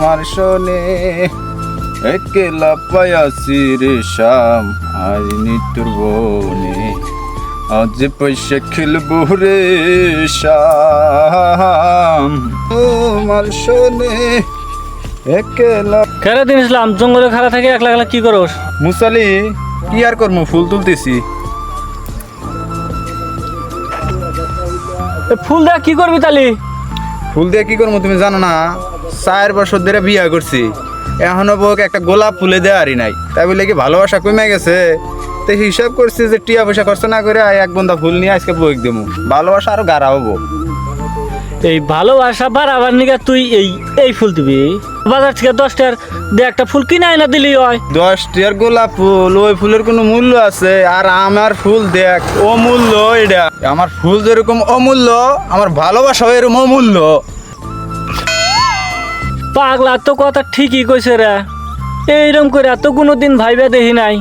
আমার শোনে একলা পায়াছি রে শাম আজ নিতুর বনে আজ পয়সা খেলবো রে শাম আমার শোনে একলা। খেলা দিন ইসলাম জঙ্গলে খেলা থাকে একলা একলা কি করস? মুসালি কি আর করবো, ফুল তুলতেছি। ফুল দেখ কি করবি তালি? ফুল দিয়ে কি করবো তুমি জানো না? 4 বছর ধরে বিয়া করছি, এখনো বউকে একটা গোলাপ ফুলে দেওয়ারই নাই। তাই বলে কি ভালোবাসা কমে গেছে? তো হিসাব করছি যে টিয়া পয়সা খরচ না করে এক বন্ধা ফুল নিয়ে আজকে বউকে দেবো, ভালোবাসা আরো গাঢ় হবো। এই ভালোবাসা বাড়াবার নিকা তুই এই এই ফুল দিবি? বাজার থেকে 10 টাকার দিয়ে একটা ফুল কিনে না দিলি হয়? 10 টাকার গোলাপ ফুল, ওই ফুলের কোনো মূল্য আছে? আর আমার ফুল দেখ অমূল্য। এটা আমার ফুল যেরকম অমূল্য, আমার ভালোবাসা এরকম অমূল্য। পাগলা তো কথা ঠিকই কইছে রে, এইরকম করে এত কোনোদিন ভাইবা দেখি নাই।